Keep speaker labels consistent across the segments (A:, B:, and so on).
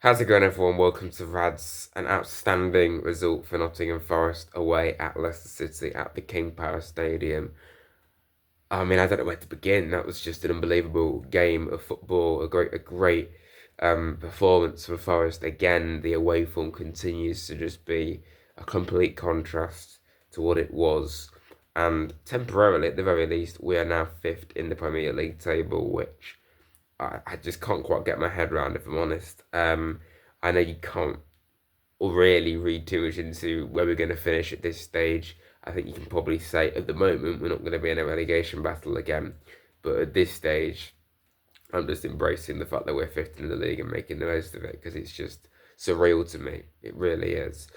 A: How's it going, everyone? Welcome to Rads. An outstanding result for Nottingham Forest away at Leicester City at the King Power Stadium. I mean, I don't know where to begin. That was just an unbelievable game of football. A great performance for Forest. Again, the away form continues to just be a complete contrast to what it was. And temporarily, at the very least, we are now fifth in the Premier League table, which I just can't quite get my head around, if I'm honest. I know you can't really read too much into where we're going to finish at this stage. I think you can probably say at the moment we're not going to be in a relegation battle again. But at this stage, I'm just embracing the fact that we're fifth in the league and making the most of it because it's just surreal to me. It really is.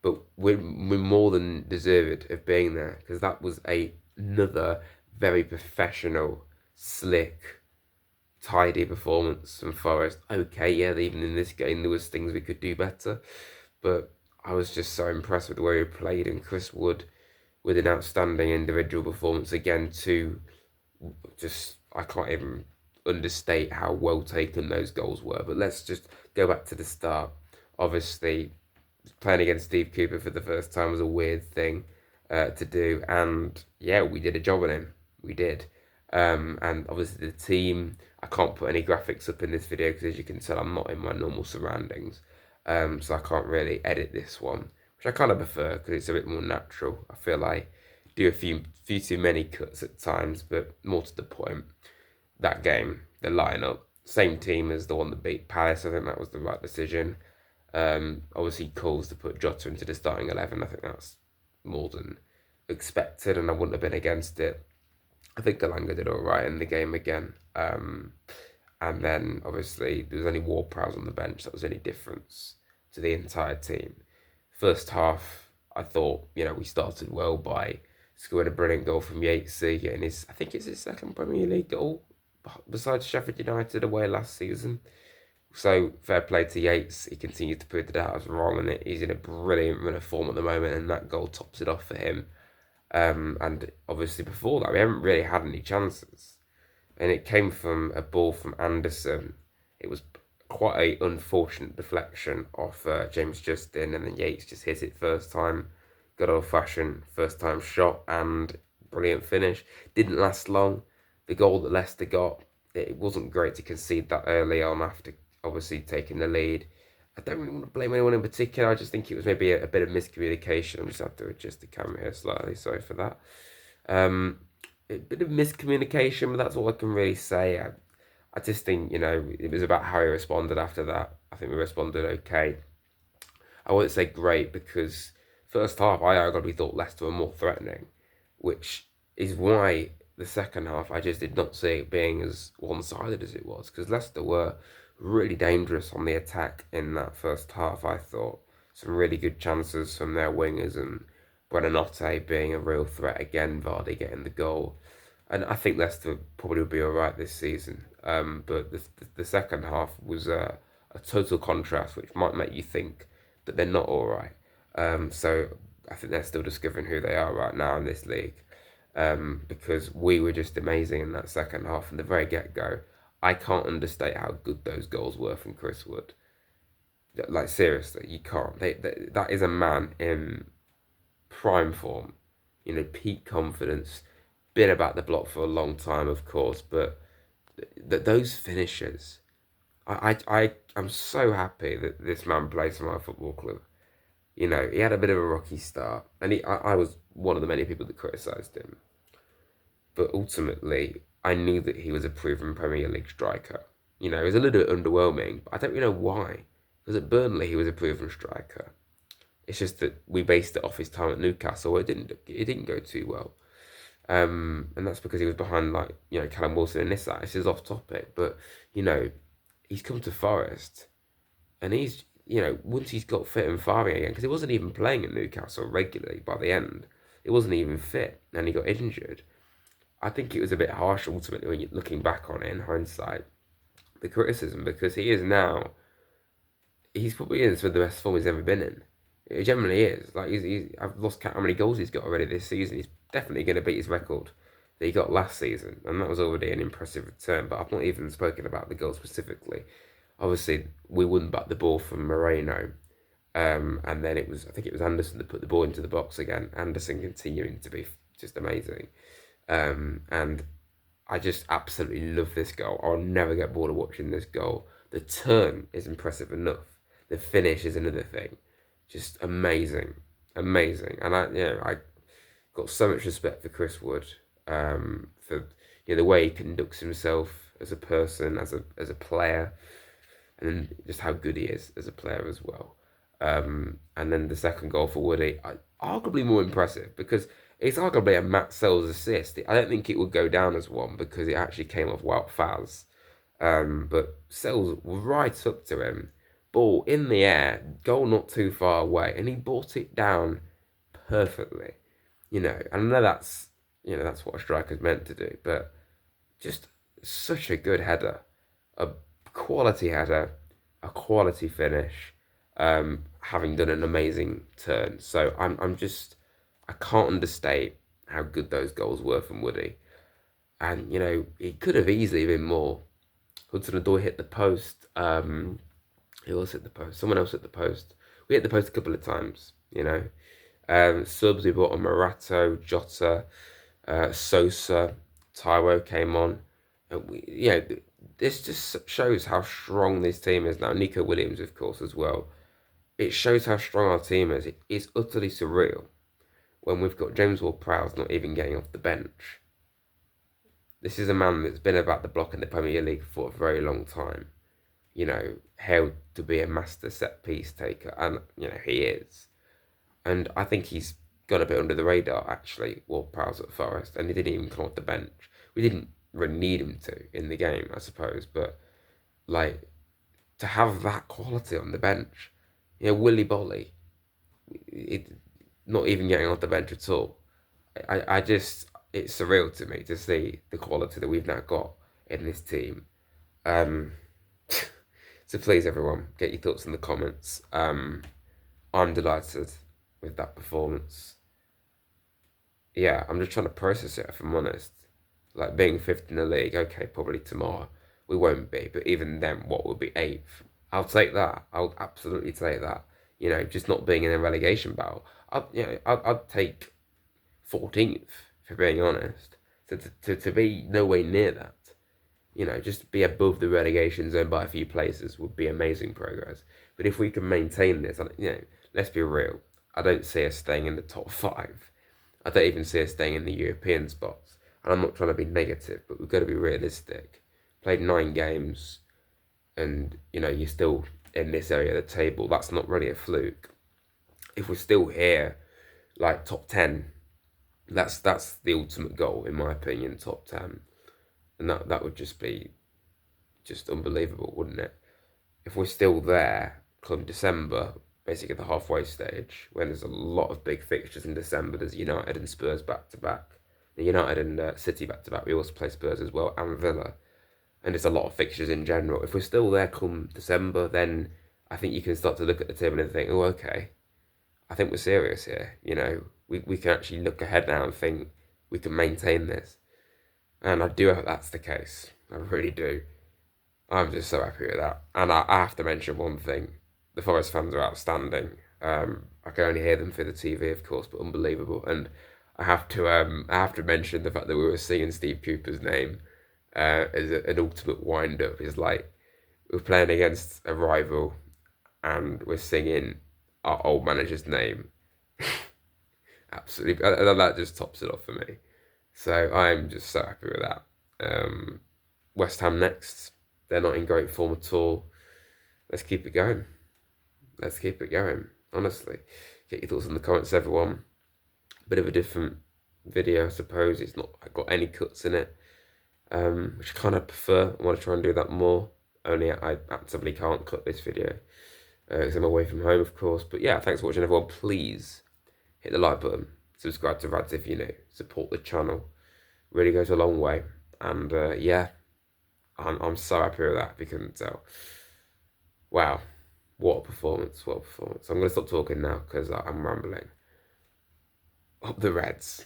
A: But we're more than deserved of being there because that was another very professional, slick, tidy performance from Forest. Okay, yeah, even in this game there was things we could do better, but I was just so impressed with the way we played. And Chris Wood with an outstanding individual performance again too. Just I can't even understate how well taken those goals were. But let's just go back to the start. Obviously, playing against Steve Cooper for the first time was a weird thing to do, and yeah, we did a job on him. We did. And obviously the team, I can't put any graphics up in this video because as you can tell I'm not in my normal surroundings. So I can't really edit this one, which I kind of prefer because it's a bit more natural. I feel I do a few too many cuts at times, but more to the point. That game, the lineup, same team as the one that beat Palace. I think that was the right decision. Obviously calls to put Jota into the starting 11. I think that's more than expected, and I wouldn't have been against it. I think Galanga did all right in the game again. And then obviously there was only Ward-Prowse on the bench. That was any difference to the entire team. First half, I thought we started well by scoring a brilliant goal from Yatesy, getting I think it's his second Premier League goal besides Sheffield United away last season. So fair play to Yates. He continues to prove that I was wrong, and he's in a brilliant run of form at the moment, and that goal tops it off for him. And obviously before that, we haven't really had any chances. And it came from a ball from Anderson. It was quite a unfortunate deflection off James Justin, and then Yates just hit it first time. Good old fashioned first time shot and brilliant finish. Didn't last long. The goal that Leicester got, it wasn't great to concede that early on after obviously taking the lead. I don't really want to blame anyone in particular. I just think it was maybe a bit of miscommunication. I'm just have to adjust the camera here slightly. Sorry for that. A bit of miscommunication, but that's all I can really say. I just think it was about how he responded after that. I think we responded okay. I won't say great because first half I arguably thought Leicester were more threatening, which is why the second half I just did not see it being as one-sided as it was because Leicester were really dangerous on the attack in that first half. I thought some really good chances from their wingers and Buonanotte being a real threat again. Vardy getting the goal, and I think Leicester probably will be all right this season. But the second half was a total contrast, which might make you think that they're not all right. So I think they're still discovering who they are right now in this league. Because we were just amazing in that second half from the very get go. I can't understate how good those goals were from Chris Wood. Like seriously, you can't. That is a man in prime form, peak confidence. Been about the block for a long time, of course, but those finishes, I am so happy that this man plays for my football club. He had a bit of a rocky start, and I was one of the many people that criticised him. But ultimately, I knew that he was a proven Premier League striker. It was a little bit underwhelming, but I don't really know why. Because at Burnley, he was a proven striker. It's just that we based it off his time at Newcastle. It didn't go too well, and that's because he was behind Callum Wilson and this side. This is off topic, but he's come to Forest, and he's once he's got fit and firing again, because he wasn't even playing at Newcastle regularly by the end. It wasn't even fit, and he got injured. I think it was a bit harsh ultimately when you're looking back on it in hindsight, the criticism, because he's probably in some of the best form he's ever been in. It generally is. Like I've lost count how many goals he's got already this season. He's definitely going to beat his record that he got last season, and that was already an impressive return. But I've not even spoken about the goal specifically. Obviously, we wouldn't back the ball from Moreno. And then I think it was Anderson that put the ball into the box again. Anderson continuing to be just amazing. And I just absolutely love this goal. I'll never get bored of watching this goal. The turn is impressive enough. The finish is another thing. Just amazing, amazing. And I got so much respect for Chris Wood, for the way he conducts himself as a person, as a player, and just how good he is as a player as well. And then the second goal for Woody, arguably more impressive because it's arguably a Matt Sells assist. I don't think it would go down as one because it actually came off Wout Faz. But Sells right up to him, ball in the air, goal not too far away, and he brought it down perfectly. And I know that's what a striker's meant to do, but just such a good header, a quality header, a quality finish, having done an amazing turn. So I can't understate how good those goals were from Woody. And it could have easily been more. Hudson-Odoi hit the post. Who else hit the post? Someone else hit the post. We hit the post a couple of times. Subs we brought on Morato, Jota, Sosa, Taiwo came on. This just shows how strong this team is now. Nico Williams, of course, as well. It shows how strong our team is. It is utterly surreal when we've got James Ward-Prowse not even getting off the bench. This is a man that's been about the block in the Premier League for a very long time. Hailed to be a master set piece taker, and he is. And I think he's gone a bit under the radar, actually, Ward-Prowse at Forest, and he didn't even come off the bench. We didn't really need him to in the game, I suppose, but to have that quality on the bench, Willy Bolly, not even getting off the bench at all. It's surreal to me to see the quality that we've now got in this team. So please, everyone, get your thoughts in the comments. I'm delighted with that performance. Yeah, I'm just trying to process it, if I'm honest. Being fifth in the league, okay, probably tomorrow we won't be, but even then, what would be eighth? I'll take that. I'll absolutely take that. Just not being in a relegation battle. I'd take 14th, for being honest. To be nowhere near that. Just be above the relegation zone by a few places would be amazing progress. But if we can maintain this, let's be real. I don't see us staying in the top 5. I don't even see us staying in the European spots. And I'm not trying to be negative, but we've got to be realistic. Played 9 games, and you're still in this area of the table. That's not really a fluke. If we're still here, top 10, that's the ultimate goal, in my opinion, top 10. And that would just be unbelievable, wouldn't it? If we're still there come December, basically the halfway stage, when there's a lot of big fixtures in December, there's United and Spurs back-to-back. United and City back-to-back. We also play Spurs as well, and Villa. And there's a lot of fixtures in general. If we're still there come December, then I think you can start to look at the table and think, oh, okay, I think we're serious here. We can actually look ahead now and think we can maintain this. And I do hope that's the case. I really do. I'm just so happy with that. And I have to mention one thing. The Forest fans are outstanding. I can only hear them through the TV, of course, but unbelievable. And I have to mention the fact that we were singing Steve Cooper's name as an ultimate wind-up. Is we're playing against a rival and we're singing our old manager's name. Absolutely. And that just tops it off for me. So I'm just so happy with that. West Ham next. They're not in great form at all. Let's keep it going. Let's keep it going. Honestly. Get your thoughts in the comments, everyone. Bit of a different video, I suppose. It's not got any cuts in it, which I kind of prefer. I want to try and do that more. Only I actively can't cut this video because I'm away from home, of course. But yeah, thanks for watching, everyone. Please hit the like button. Subscribe to Rads if you're new. Support the channel. Really goes a long way. And yeah, I'm so happy with that, if you couldn't tell. Wow. What a performance. What a performance. I'm going to stop talking now because I'm rambling. Up the Reds.